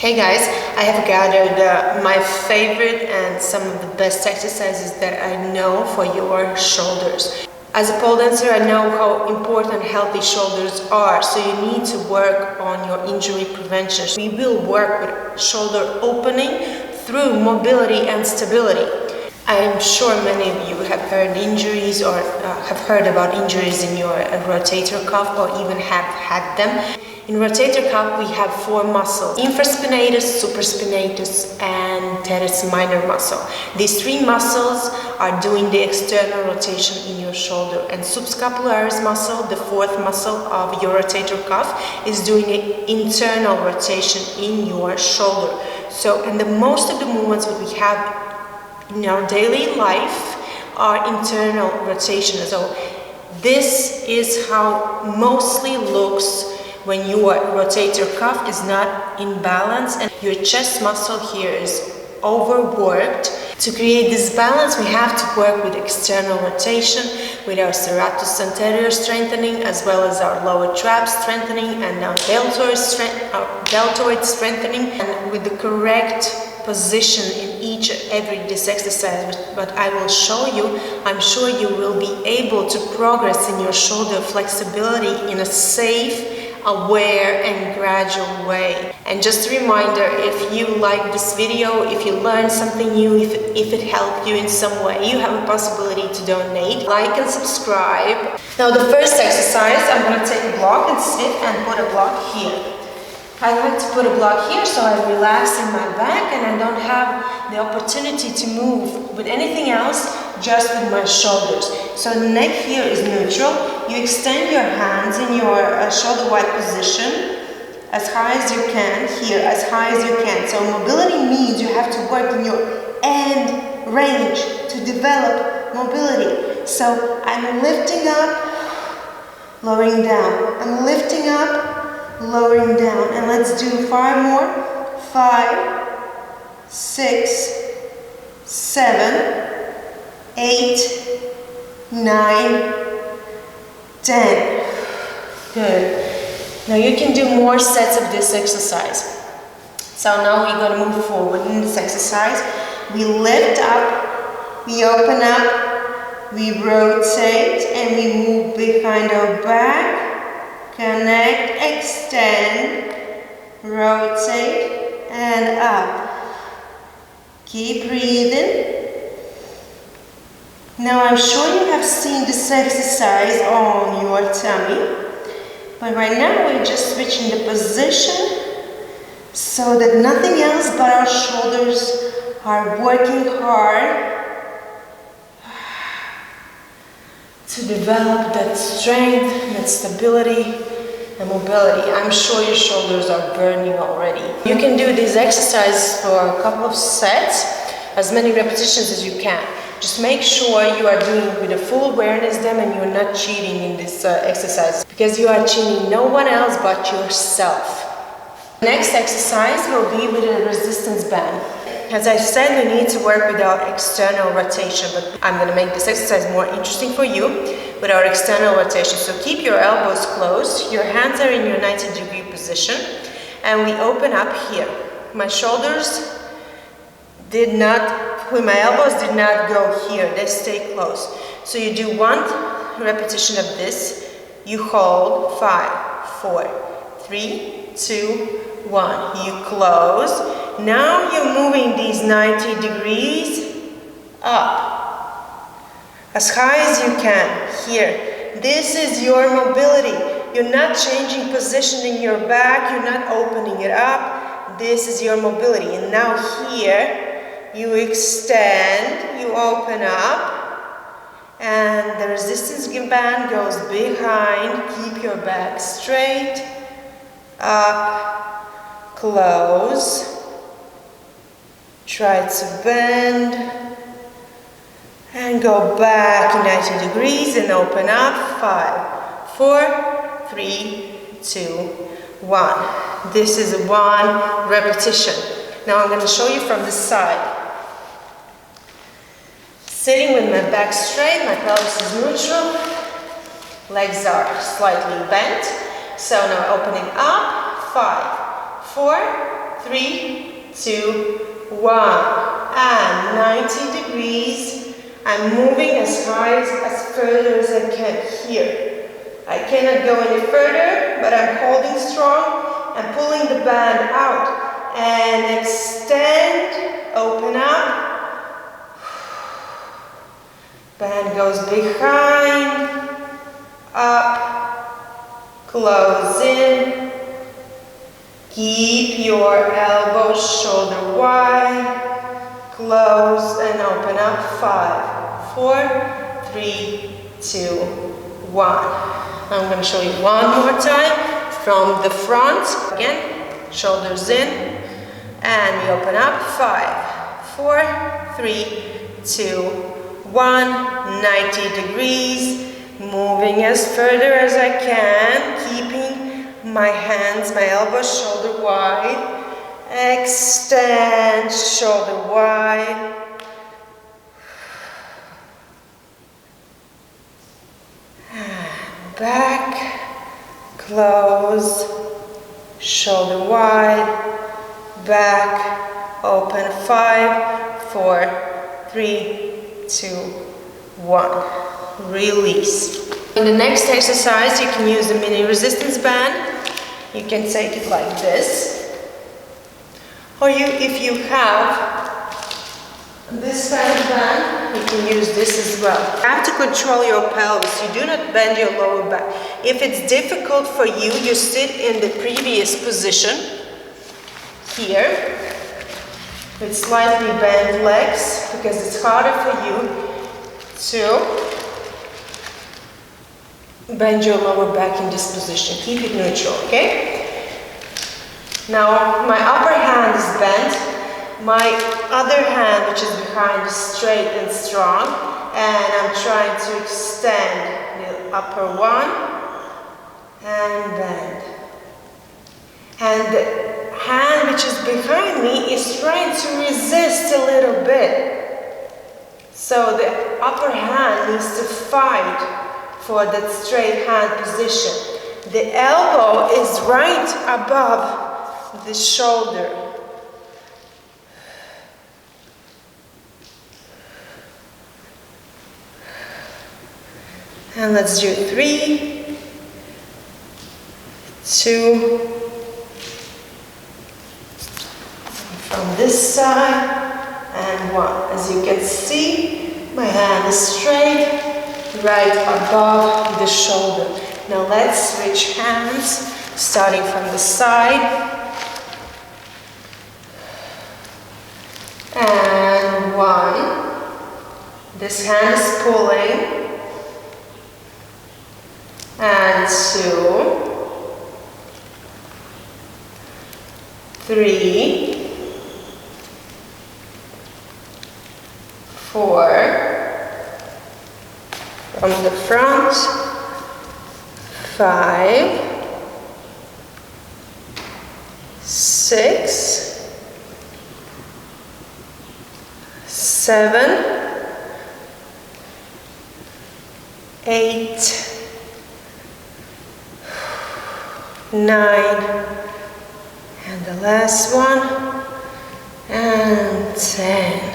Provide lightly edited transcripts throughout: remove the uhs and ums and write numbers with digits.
Hey guys, I have gathered my favorite and some of the best exercises that I know for your shoulders. As a pole dancer, I know how important healthy shoulders are, so you need to work on your injury prevention. We will work with shoulder opening through mobility and stability. I am sure many of you have heard injuries or have heard about injuries in your rotator cuff or even have had them. In rotator cuff, we have 4 muscles: infraspinatus, supraspinatus, and teres minor muscle. These 3 muscles are doing the external rotation in your shoulder, and subscapularis muscle, the 4th muscle of your rotator cuff, is doing the internal rotation in your shoulder. So, and the most of the movements that we have in our daily life are internal rotation. So this is how mostly looks when your rotator cuff is not in balance and your chest muscle here is overworked. To create this balance, we have to work with external rotation, with our serratus anterior strengthening, as well as our lower trap strengthening and our deltoid strengthening, and with the correct position in each and every this exercise, but I will show you. I'm sure you will be able to progress in your shoulder flexibility in a safe, aware and gradual way. And just a reminder, if you like this video, if you learned something new, if it helped you in some way, you have a possibility to donate. Like and subscribe. Now the first exercise, I'm going to take a block and sit and put a block here. I like to put a block here so I relax in my back and I don't have the opportunity to move with anything else, just with my shoulders. So the neck here is neutral. You extend your hands in your shoulder wide position as high as you can, here as high as you can. So mobility means you have to work in your end range to develop mobility. So I'm lifting up, lowering down. I'm lifting up, lowering down, and let's do 5 more. 5, 6, 7, 8, 9, 10. Good. Now you can do more sets of this exercise. So now we're going to move forward in this exercise. We lift up, we open up, we rotate, and we move behind our back. Connect, extend, rotate, and up. Keep breathing. Now I'm sure you have seen this exercise on your tummy, but right now we're just switching the position so that nothing else but our shoulders are working hard to develop that strength, that stability, and mobility. I'm sure your shoulders are burning already. You can do these exercises for a couple of sets, as many repetitions as you can. Just make sure you are doing it with a full awareness them and you're not cheating in this exercise, because you are cheating no one else but yourself. Next exercise will be with a resistance band. As I said, we need to work with our external rotation, but I'm going to make this exercise more interesting for you with our external rotation. So keep your elbows closed, your hands are in your 90-degree position, and we open up here. My shoulders did not, with my elbows did not go here, they stay close. So you do 1 repetition of this, you hold 5, 4, 3, 2, 1. You close. Now you're moving these 90 degrees up as high as you can here. This is your mobility. You're not changing position in your back, you're not opening it up. This is your mobility. And now here you extend, you open up, and the resistance band goes behind. Keep your back straight, up, close. Try to bend and go back 90 degrees and open up. 5, 4, 3, 2, 1. This is 1 repetition. Now I'm going to show you from the side. Sitting with my back straight, my pelvis is neutral, legs are slightly bent. So now opening up. 5, 4, 3, 2, 1. And 90 degrees. I'm moving as high, as further as I can here. I cannot go any further, but I'm holding strong and pulling the band out. And extend, open up. Band goes behind, up, close in. Keep your elbows shoulder wide, close and open up. 5, 4, 3, 2, 1. I'm going to show you one more time from the front. Again, shoulders in, and we open up. 5, 4, 3, 2, 1. 90 degrees, moving as further as I can, keeping my hands, my elbows shoulder wide. Extend, shoulder wide. Back, close, shoulder wide. Back, open. 5, 4, 3, 2, 1. Release. In the next exercise, you can use a mini resistance band. You can take it like this, or if you have this kind of band, you can use this as well. You have to control your pelvis. You do not bend your lower back. If it's difficult for you, you sit in the previous position here with slightly bent legs, because it's harder for you to bend your lower back in this position. Keep it neutral, okay? Now my upper hand is bent, my other hand, which is behind, is straight and strong, and I'm trying to extend the upper one and bend. And the hand which is behind me is trying to resist a little bit. So the upper hand needs to fight for that straight hand position. The elbow is right above the shoulder. And let's do 3, 2, from this side, and 1. As you can see, my hand is straight, right above the shoulder. Now let's switch hands, starting from the side. And 1. This hand is pulling. And 2. 3. 4. From the front. 5. 6. 7. 8. 9. And the last one. And 10.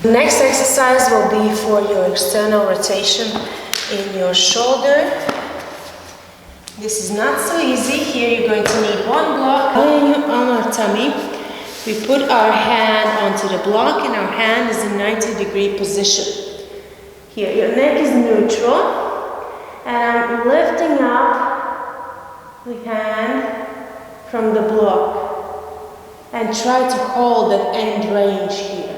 The next exercise will be for your external rotation in your shoulder. This is not so easy. Here you're going to need one block. On our tummy, we put our hand onto the block, and our hand is in 90-degree position. Here, your neck is neutral, and I'm lifting up the hand from the block and try to hold that end range here.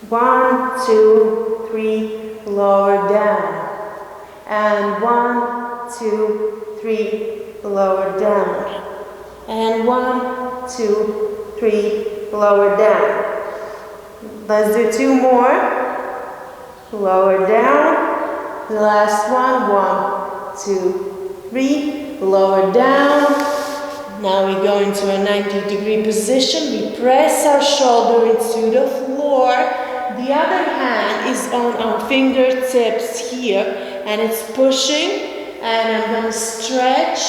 1, 2, 3, lower down. And 1, 2, 3, lower down. And 1, 2, 3, lower down. Let's do 2 more. Lower down. The last one. 1, 2, 3, lower down. Now we go into a 90-degree position. We press our shoulder into the floor. The other hand is on our fingertips here, and it's pushing, and I'm going to stretch.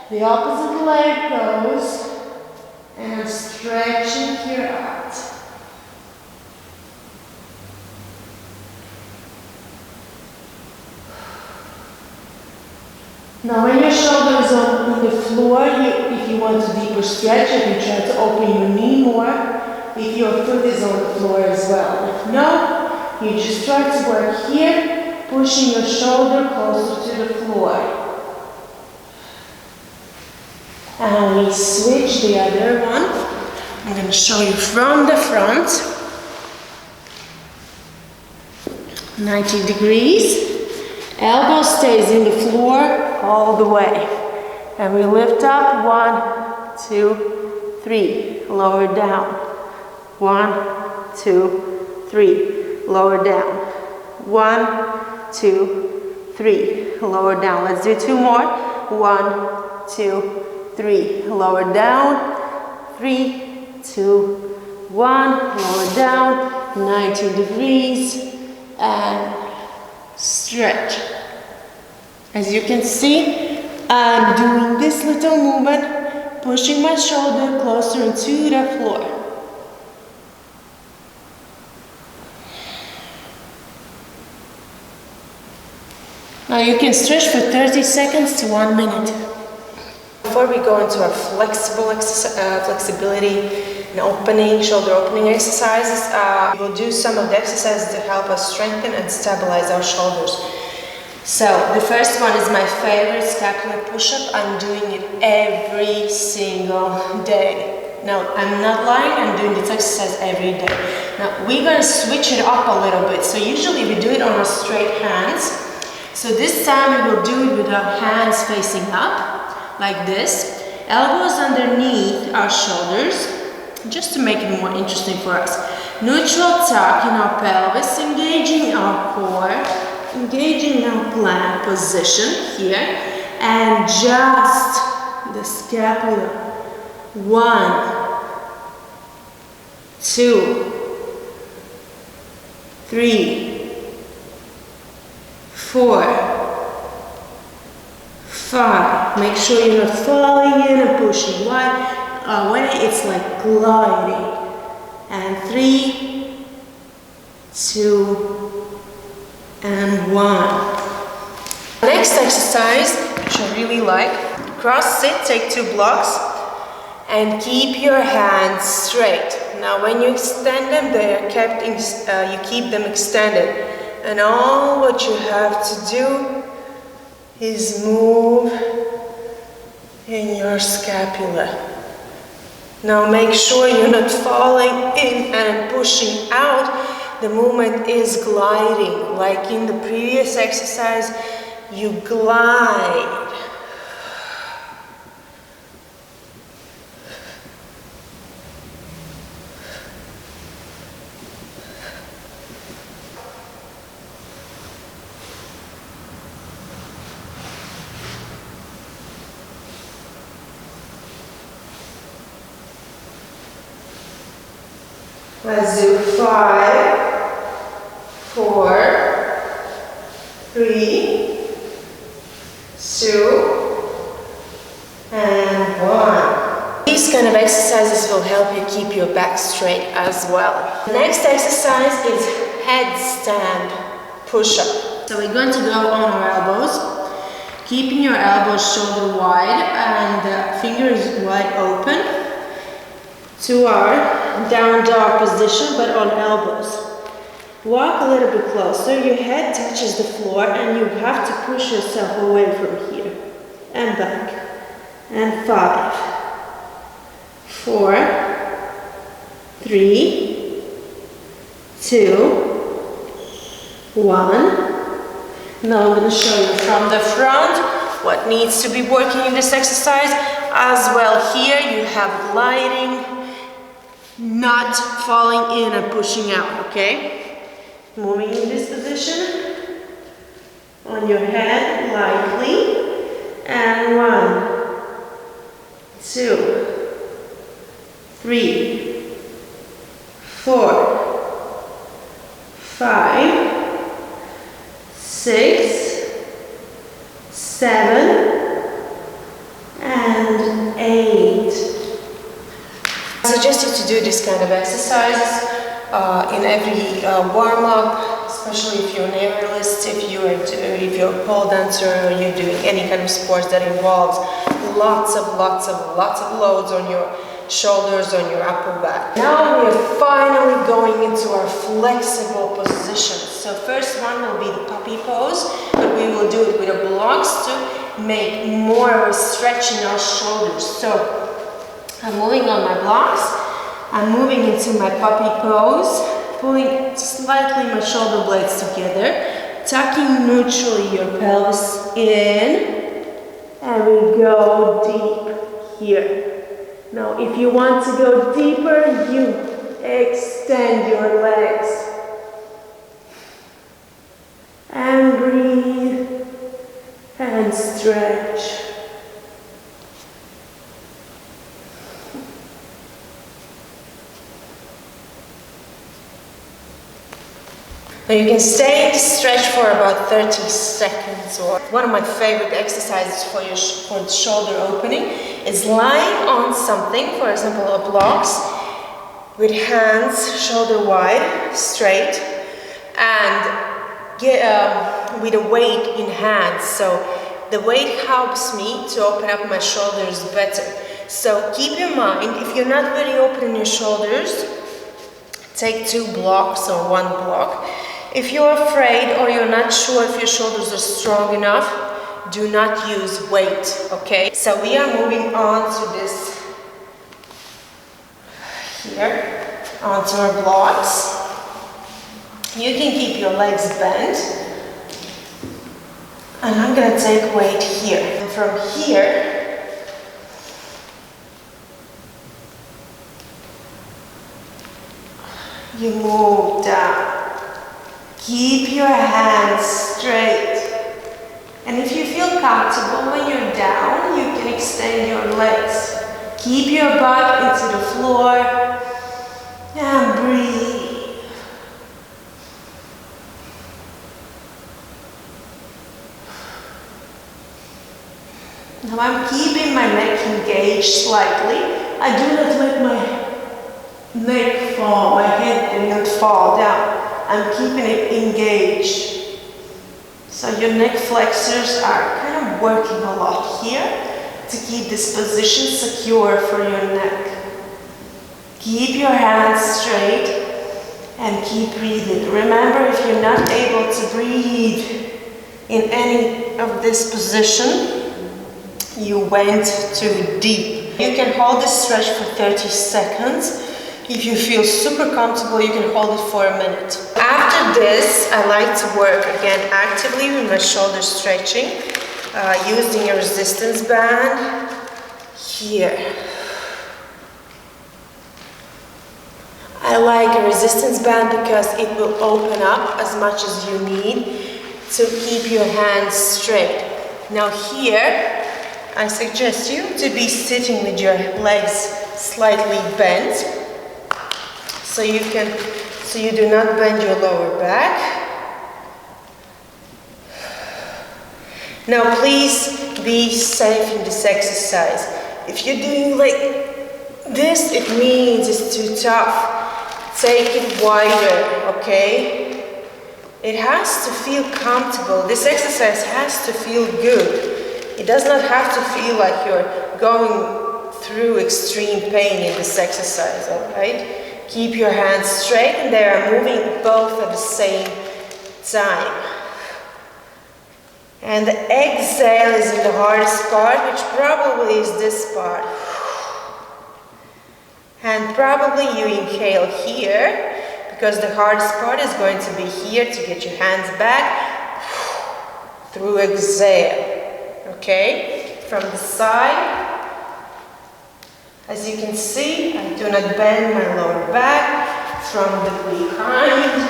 The opposite leg goes, And I'm stretching here out. Now when your shoulder is on the floor, if you want a deeper stretch, you can try to open your knee more. If your foot is on the floor as well. If no, you just try to work here, pushing your shoulder closer to the floor. And we switch the other one. I'm going to show you from the front. 90 degrees. Elbow stays in the floor all the way. And we lift up, 1, 2, 3, lower down. 1, 2, 3, lower down. 1, 2, 3, lower down. Let's do 2 more. 1, 2, 3, lower down. 3, 2, 1, lower down. 90 degrees and stretch. As you can see, I'm doing this little movement, pushing my shoulder closer into the floor. Now you can stretch for 30 seconds to 1 minute. Before we go into our flexibility and opening, shoulder opening exercises, we'll do some of the exercises to help us strengthen and stabilize our shoulders. So the first one is my favorite, Scapula Push-Up. I'm doing it every single day. Now, I'm not lying, I'm doing this exercise every day. Now, we're going to switch it up a little bit. So usually we do it on our straight hands. So this time we will do it with our hands facing up, like this. Elbows underneath our shoulders, just to make it more interesting for us. Neutral tuck in our pelvis, engaging our core, engaging our plank position here, and just the scapula. 1, 2, 3, 4, 5. Make sure you're not falling in and pushing wide. When it's like gliding. And 3, 2, and 1. Next exercise, which I really like, cross sit, take 2 blocks, and keep your hands straight. Now when you extend them, they are kept you keep them extended. And all what you have to do is move in your scapula. Now make sure you're not falling in and pushing out. The movement is gliding. Like in the previous exercise, you glide. Let's do 5, 4, 3, 2, and 1. These kind of exercises will help you keep your back straight as well. The next exercise is headstand push-up. So we're going to go on our elbows, keeping your elbows shoulder wide and fingers wide open to our down dog position, but on elbows. Walk a little bit closer, your head touches the floor and you have to push yourself away from here and back. And 5, 4, 3, 2, 1. Now I'm going to show you from the front what needs to be working in this exercise. As well here you have gliding, not falling in and pushing out, okay? Moving in this position, on your head lightly, and 1, 2, 3, 4, 5, 6, 7, and 8. I suggest you to do this kind of exercises in every warm-up, especially if you're an aerialist, if you're a pole dancer, or you're doing any kind of sports that involves lots of loads on your shoulders, on your upper back. Now we are finally going into our flexible position. So first one will be the puppy pose, but we will do it with the blocks to make more of a stretch in our shoulders. So I'm moving on my blocks, I'm moving into my puppy pose, pulling slightly my shoulder blades together, tucking neutrally your pelvis in, and we go deep here. Now, if you want to go deeper, you extend your legs. And breathe and stretch. Now you can stay in the stretch for about 30 seconds. Or one of my favorite exercises for the shoulder opening is lying on something, for example, a blocks, with hands shoulder wide, straight, and with a weight in hands. So the weight helps me to open up my shoulders better. So keep in mind, if you're not really opening your shoulders, take 2 blocks or 1 block. If you're afraid or you're not sure if your shoulders are strong enough, do not use weight, okay? So we are moving on to this here, onto our blocks. You can keep your legs bent. And I'm gonna take weight here. And from here, you move down. Keep your hands straight. And if you feel comfortable when you're down, you can extend your legs. Keep your butt into the floor and breathe. Now I'm keeping my neck engaged slightly. I do not let my neck fall, my head do not fall down. I'm keeping it engaged. So your neck flexors are kind of working a lot here to keep this position secure for your neck. Keep your hands straight and keep breathing. Remember, if you're not able to breathe in any of this position, you went too deep. You can hold this stretch for 30 seconds. If you feel super comfortable, you can hold it for a minute. After this, I like to work again actively with my shoulder stretching, using a resistance band here. I like a resistance band because it will open up as much as you need to keep your hands straight. Now here, I suggest you to be sitting with your legs slightly bent. So you do not bend your lower back. Now please be safe in this exercise. If you're doing like this, it means it's too tough. Take it wider, okay? It has to feel comfortable. This exercise has to feel good. It does not have to feel like you're going through extreme pain in this exercise, alright? Keep your hands straight and they are moving both at the same time. And the exhale is in the hardest part, which probably is this part. And probably you inhale here, because the hardest part is going to be here to get your hands back through exhale. Okay? From the side. As you can see, I do not bend my lower back. From the behind,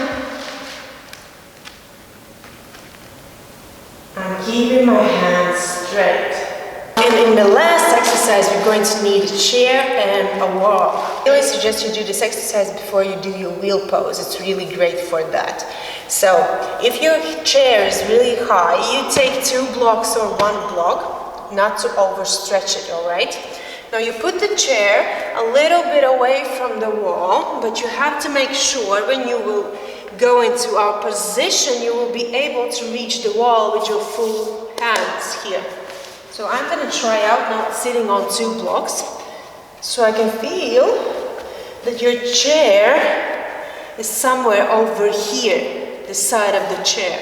I'm keeping my hands straight. And in the last exercise, we're going to need a chair and a wall. I always suggest you do this exercise before you do your wheel pose. It's really great for that. So, if your chair is really high, you take 2 blocks or 1 block, not to overstretch it, alright? Now you put the chair a little bit away from the wall, but you have to make sure when you will go into our position, you will be able to reach the wall with your full hands here. So I'm going to try out now sitting on 2 blocks, so I can feel that your chair is somewhere over here, the side of the chair.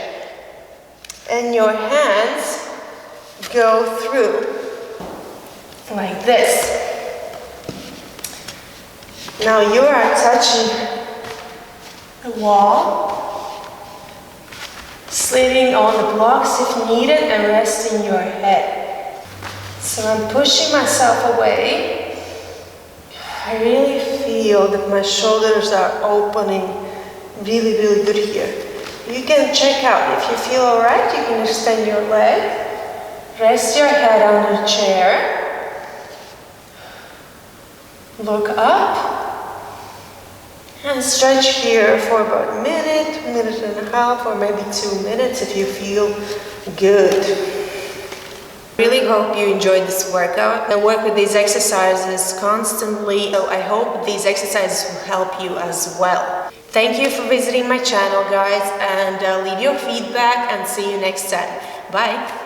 And your hands go through like this. Now you are touching the wall, sliding on the blocks if needed, and resting your head. So I'm pushing myself away. I really feel that my shoulders are opening really, really good here. You can check out if you feel alright, you can extend your leg. Rest your head on the chair. Look up. And stretch here for about a minute, minute and a half, or maybe 2 minutes if you feel good. Really hope you enjoyed this workout. I work with these exercises constantly, so I hope these exercises will help you as well. Thank you for visiting my channel, guys, and leave your feedback and see you next time. Bye!